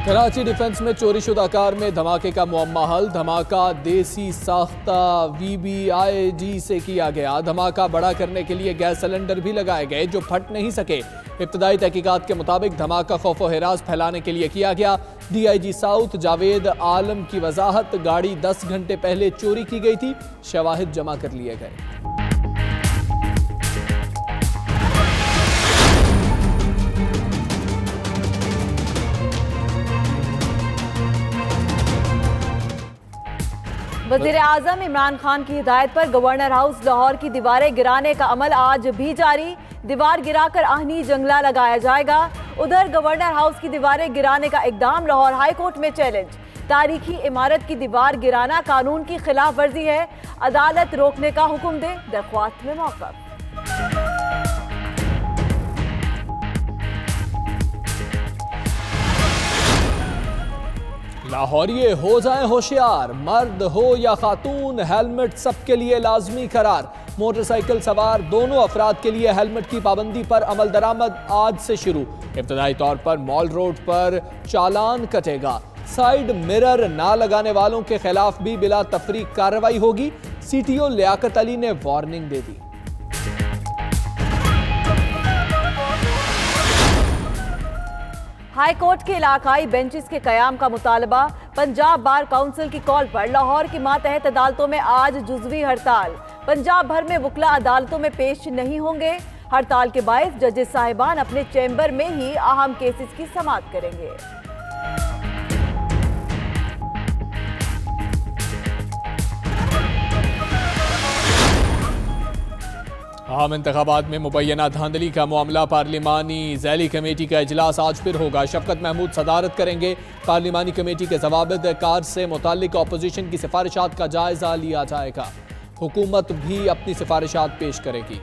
Karachi defence में चोरीशुदा car में धमाके का मुअम्मा हल। धमाका देसी साख्ता VBIG से किया गया। धमाका बड़ा करने के लिए गैस सिलेंडर भी लगाए गए जो फट नहीं सके। इब्तदाई तहकीकात के मुताबिक धमाका खौफ व हिरास फैलाने के लिए किया गया। DIG साउथ जावेद आलम की वजाहत, गाड़ी 10 घंटे पहले चोरी की गई थी। शवाहिद जमा कर लिए गए। वज़ीर आज़म इमरान खान की हिदायत पर गवर्नर हाउस लाहौर की दीवारें गिराने का अमल आज भी जारी। दीवार गिराकर आहनी जंगला लगाया जाएगा। उधर गवर्नर हाउस की दीवारें गिराने का इकदाम लाहौर हाई कोर्ट में चैलेंज। तारीखी इमारत की दीवार गिराना कानून की खिलाफ वर्जी है, अदालत रोकने का हुक्म दे। दरख्वास्त में मौक़िफ़। लाहौरिये हो जाएं होशियार, मर्द हो या खातून हेलमेट सबके लिए लाजमी करार। मोटरसाइकिल सवार दोनों अफराद के लिए हेलमेट की पाबंदी पर अमल दरामद आज से शुरू। इब्तदाई तौर पर मॉल रोड पर चालान कटेगा। साइड मिरर ना लगाने वालों के खिलाफ भी बिला तफरीक कार्रवाई होगी। CTO लियाकत अली ने वार्निंग दे दी। हाई कोर्ट के इलाकाई बेंचेस के कयाम का मुतालबा। पंजाब बार काउंसिल की कॉल पर लाहौर की मातहत अदालतों में आज जुज़वी हड़ताल। पंजाब भर में वकला अदालतों में पेश नहीं होंगे। हड़ताल के बायस जजेस साहिबान अपने चैम्बर में ही अहम केसेस की समाअत करेंगे। आम इंतखाबात में मुबैना धांधली का मामला। पार्लिमानी ज़ैली कमेटी का इजलास आज फिर होगा। शफकत महमूद सदारत करेंगे। पार्लिमानी कमेटी के ज़वाबित कार से मुताल्लिक अपोजिशन की सिफारिशात का जायजा लिया जाएगा। हुकूमत भी अपनी सिफारिशात पेश करेगी।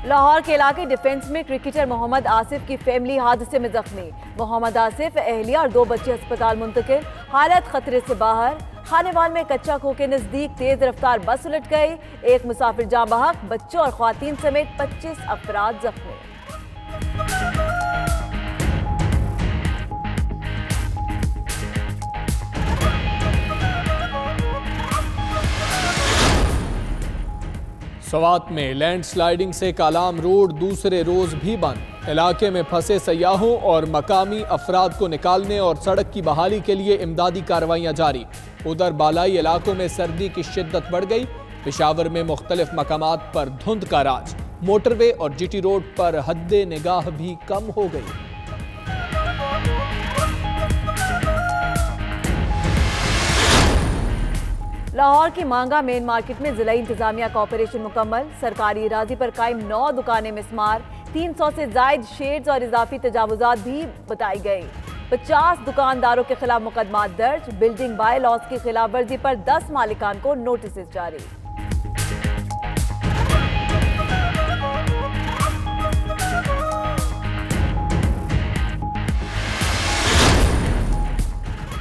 लाहौर के इलाके डिफेंस में क्रिकेटर मोहम्मद आसिफ की फैमिली हादसे में जख्मी। मोहम्मद आसिफ, एहलिया और 2 बच्चे अस्पताल मुंतकिल, हालत खतरे से बाहर। खानेवाल में कच्चा खो के नजदीक तेज रफ्तार बस उलट गई। एक मुसाफिर जाँ बहक, बच्चों और ख्वातीन समेत 25 अफराद जख्मी। सवात में लैंडस्लाइडिंग से कालाम रोड दूसरे रोज भी बंद। इलाके में फंसे सयाहों और मकामी अफराद को निकालने और सड़क की बहाली के लिए इमदादी कार्रवाइयां जारी। उधर बालाई इलाकों में सर्दी की शिद्दत बढ़ गई। पेशावर में मुख्तलिफ मकामात पर धुंध का राज। मोटरवे और GT रोड पर हद्दे निगाह भी कम हो गई। लाहौर की मांगा मेन मार्केट में जिला इंतजामिया का ऑपरेशन मुकम्मल। सरकारी इरादी पर कायम 9 दुकानें मिस्मार। 300 से जायद शेड्स और इजाफी तजावुजात भी बताई गई। 50 दुकानदारों के खिलाफ मुकदमा दर्ज। बिल्डिंग बाय लॉज की खिलाफ वर्जी पर 10 मालिकान को नोटिस जारी।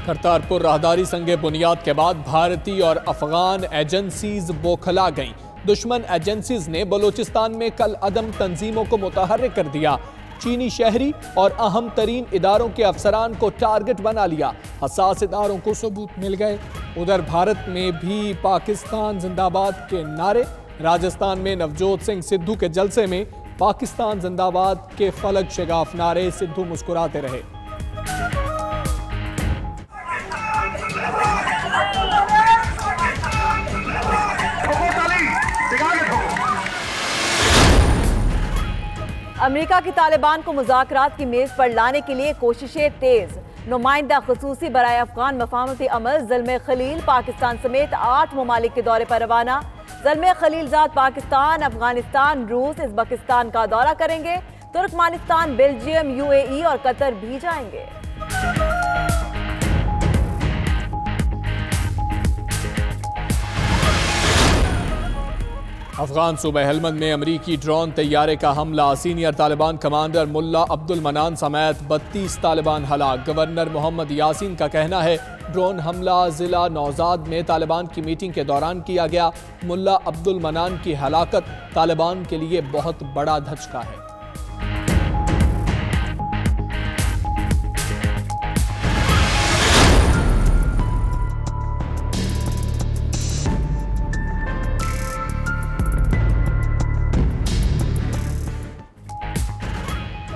करतारपुर राहदारी संगे बुनियाद के बाद भारतीय और अफगान एजेंसीज बौखला गईं। दुश्मन एजेंसीज ने बलोचिस्तान में कल अदम तंजीमों को मुतहर्रिक कर दिया। चीनी शहरी और अहम तरीन इदारों के अफसरान को टारगेट बना लिया। हसास इदारों को सबूत मिल गए। उधर भारत में भी पाकिस्तान जिंदाबाद के नारे। राजस्थान में नवजोत सिंह सिद्धू के जलसे में पाकिस्तान जिंदाबाद के फलक शगाफ नारे। सिद्धू मुस्कुराते रहे। अमेरिका की तालिबान को मुज़ाकरात की मेज पर लाने के लिए कोशिशें तेज। नुमाइंदा खुसूसी बराए अफगान मफाहमती अमल ज़ल्मे खलील पाकिस्तान समेत 8 ममालिक के दौरे पर रवाना। ज़ल्मे खलीलजाद पाकिस्तान, अफगानिस्तान, रूस, उज़्बेकिस्तान का दौरा करेंगे। तुर्कमानिस्तान, बेल्जियम, UAE और कतर भी जाएंगे। अफगान सूबे हेलमंद में अमरीकी ड्रोन तैयारे का हमला। सीनियर तालिबान कमांडर मुल्ला अब्दुल मनान समेत 32 तालिबान हलाक। गवर्नर मोहम्मद यासीन का कहना है ड्रोन हमला जिला नौजाद में तालिबान की मीटिंग के दौरान किया गया। मुल्ला अब्दुल मनान की हलाकत तालिबान के लिए बहुत बड़ा धचका है।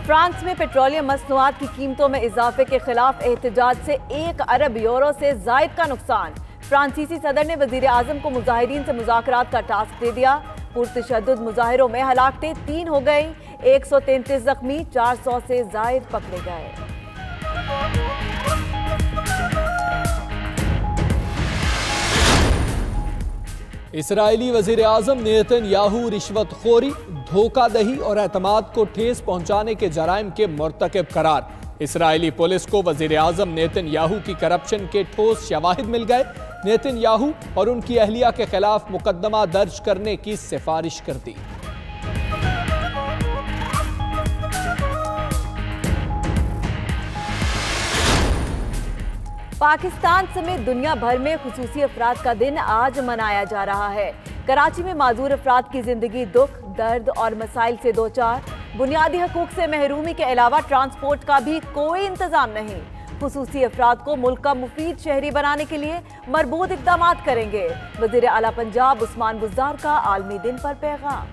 फ्रांस में पेट्रोलियम मसनूआत की कीमतों में इजाफे के खिलाफ एहतजाज से 1 अरब यूरो से जायद का नुकसान। फ्रांसीसी सदर ने वजीर आजम को मुजाहिरीन से मुज़ाकरात का टास्क दे दिया। पुरतशद्दुद मुजाहिरों में हलाकतें 3 हो गई, 133 जख्मी, 400 से जायद पकड़े गए। इसराइली वजीर आजम नेतन्याहू रिश्वतखोरी, धोखादही और एतमाद को ठेस पहुंचाने के जराइम के मुर्तकिब करार। इसराइली पुलिस को वजीर आजम नेतन्याहू की करप्शन के ठोस शवाहिद मिल गए। नेतन्याहू और उनकी अहलिया के खिलाफ मुकदमा दर्ज करने की सिफारिश कर दी। पाकिस्तान समेत दुनिया भर में खुसूसी अफराद का दिन आज मनाया जा रहा है। कराची में माजूर अफराद की जिंदगी दुख, दर्द और मसाइल से दो चार। बुनियादी हकूक से महरूमी के अलावा ट्रांसपोर्ट का भी कोई इंतजाम नहीं। खुसूसी अफराद को मुल्क का मुफीद शहरी बनाने के लिए मरबूत इकदाम करेंगे। वज़ीर आला पंजाब उस्मान बुज़दार का आलमी दिन पर पैगाम।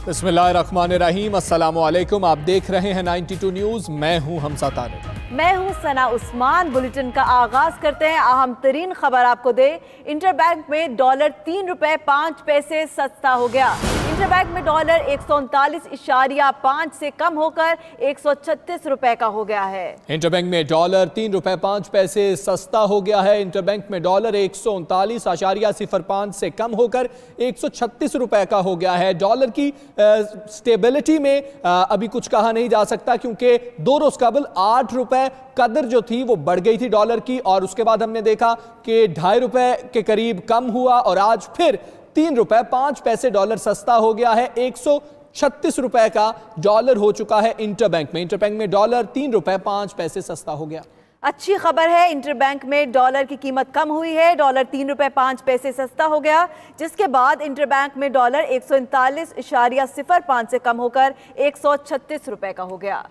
बिस्मिल्लाहिर्रहमानिर्रहीम, अस्सलामुअलैकुम। आप देख रहे हैं 92 न्यूज़। मैं हूं हमसा तारिक। मैं हूं सना उस्मान। बुलेटिन का आगाज करते हैं। अहम तरीन खबर आपको दे। इंटरबैंक में डॉलर 3 रुपए 5 पैसे सस्ता हो गया। इंटरबैंक में डॉलर 139.5 से कम होकर 136 रुपए का हो गया है। इंटरबैंक में डॉलर 3 रुपए 5 पैसे सस्ता हो गया है। इंटरबैंक में डॉलर 139.05 से कम होकर 136 रुपए का हो गया है। डॉलर की स्टेबिलिटी में अभी कुछ कहा नहीं जा सकता, क्योंकि 2 रोज कबल 8 रुपए कदर जो थी वो बढ़ गई थी डॉलर की, और उसके बाद हमने देखा कि 2.5 रुपए के करीब कम हुआ और आज फिर 3 रुपए 5 पैसे डॉलर सस्ता हो गया है। 136 रुपए का डॉलर हो चुका है इंटरबैंक में। इंटरबैंक में डॉलर 3 रुपए 5 पैसे सस्ता हो गया। अच्छी खबर है, इंटरबैंक में डॉलर की कीमत कम हुई है। डॉलर 3 रुपए 5 पैसे सस्ता हो गया, जिसके बाद इंटरबैंक में डॉलर 139.05 से कम होकर 136 रुपए का हो गया।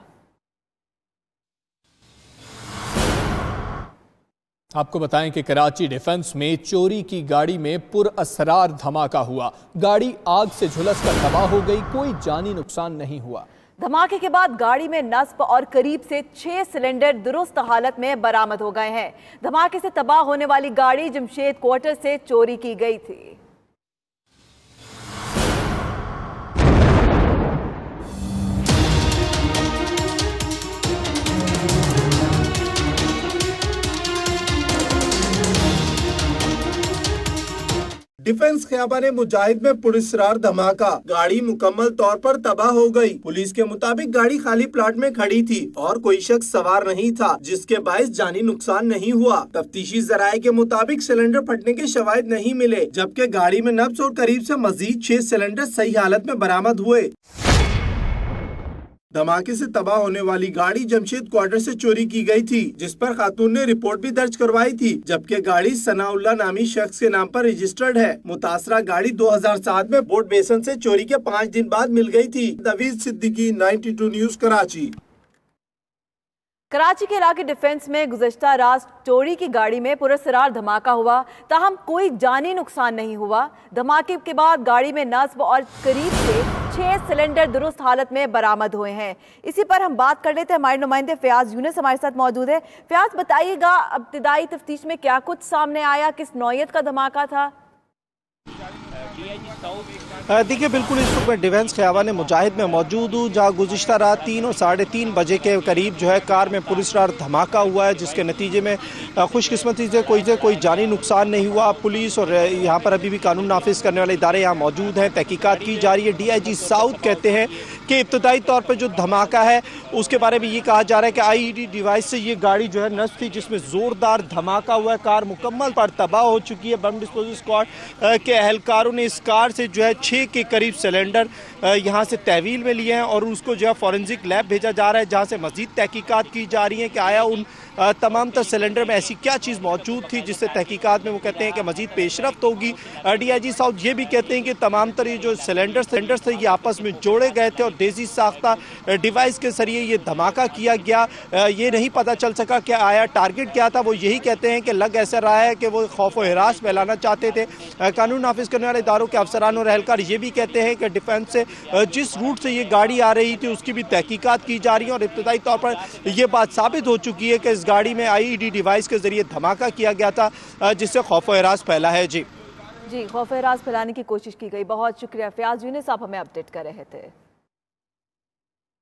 आपको बताएं कि कराची डिफेंस में चोरी की गाड़ी में पुरअसरार धमाका हुआ। गाड़ी आग से झुलसकर तबाह हो गई, कोई जानी नुकसान नहीं हुआ। धमाके के बाद गाड़ी में नस्ब और करीब से 6 सिलेंडर दुरुस्त हालत में बरामद हो गए हैं। धमाके से तबाह होने वाली गाड़ी जमशेद क्वार्टर से चोरी की गई थी। डिफेंस ख़ियाबान मुजाहिद में पुरअसरार धमाका, गाड़ी मुकम्मल तौर पर तबाह हो गई। पुलिस के मुताबिक गाड़ी खाली प्लाट में खड़ी थी और कोई शख्स सवार नहीं था, जिसके बाइस जानी नुकसान नहीं हुआ। तफ्तीशी जराये के मुताबिक सिलेंडर फटने के शवाहिद नहीं मिले, जबकि गाड़ी में नब्ज और करीब से मजीद 6 सिलेंडर सही हालत में बरामद हुए। धमाके से तबाह होने वाली गाड़ी जमशेद क्वार्टर से चोरी की गई थी, जिस पर खातून ने रिपोर्ट भी दर्ज करवाई थी, जबकि गाड़ी सनाउल्लाह नामी शख्स के नाम पर रजिस्टर्ड है। मुतासरा गाड़ी 2007 में बोट बेसन से चोरी के 5 दिन बाद मिल गई थी। तवीज सिद्दीकी, 92 न्यूज, कराची। कराची के इलाके डिफेंस में गुज़श्ता रात चोरी की गाड़ी में पुरअसरार धमाका हुआ, ताहम कोई जानी नुकसान नहीं हुआ। धमाके के बाद गाड़ी में नस्ब और करीब से 6 सिलेंडर दुरुस्त हालत में बरामद हुए हैं। इसी पर हम बात कर लेते हैं। हमारे नुमाइंदे फयाज यूनिस हमारे साथ मौजूद है। फयाज, बताइएगा इब्तिदाई तफ्तीश में क्या कुछ सामने आया, किस नौयत का धमाका था? देखिए, बिल्कुल इस वक्त मैं डिफेंस ख़ियाबान मुजाहिद में मौजूद हूँ, जहाँ गुज़िश्ता रात 3 और 3:30 बजे के करीब जो है कार में पुलिसरार धमाका हुआ है, जिसके नतीजे में खुशकिस्मती से कोई जानी नुकसान नहीं हुआ। पुलिस और यहाँ पर अभी भी कानून नाफिज करने वाले इदारे यहाँ मौजूद हैं, तहकीकात की जा रही है। DIG साउथ कहते हैं कि इब्तदाई तौर पर जो धमाका है उसके बारे में ये कहा जा रहा है कि IED डिवाइस से ये गाड़ी जो है नष्ट थी, जिसमें ज़ोरदार धमाका हुआ है। कार मुकम्मल पर तबाह हो चुकी है। बम डिस्पोजल स्क्वाड के अहलकारों ने इस कार से जो है 6 के करीब सिलेंडर यहाँ से तहवील में लिए हैं और उसको जो है फॉरेंसिक लैब भेजा जा रहा है, जहाँ से मजीद तहकीकात की जा रही है कि आया उन तमाम तर सिलेंडर में ऐसी क्या चीज़ मौजूद थी जिससे तहकीकात में वो कहते हैं कि मजीद पेशरफ्त होगी। DIG साउथ ये भी कहते हैं कि तमाम तर ये जो सिलेंडर्स थे ये आपस में जोड़े गए थे और देसी साख्ता डिवाइस के जरिए ये धमाका किया गया। ये नहीं पता चल सका कि आया टारगेट क्या था। वो यही कहते हैं कि लग ऐसा रहा है कि वो खौफ व हिरास फैलाना चाहते थे। कानून नाफिज करने वाले इदारों के अफसरान और एहलकार ये भी कहते हैं कि डिफेंस से जिस रूट से ये गाड़ी आ रही थी उसकी भी तहकीकात की जा रही है और इब्तदाई तौर पर यह बात साबित हो चुकी है कि इस गाड़ी में IED डिवाइस के जरिए धमाका किया गया था, जिससे खौफ व हिरास फैला है। जी खौफ व हिरास फैलाने की कोशिश की गई। बहुत शुक्रिया फयाज यूनिस, आप हमें अपडेट कर रहे थे।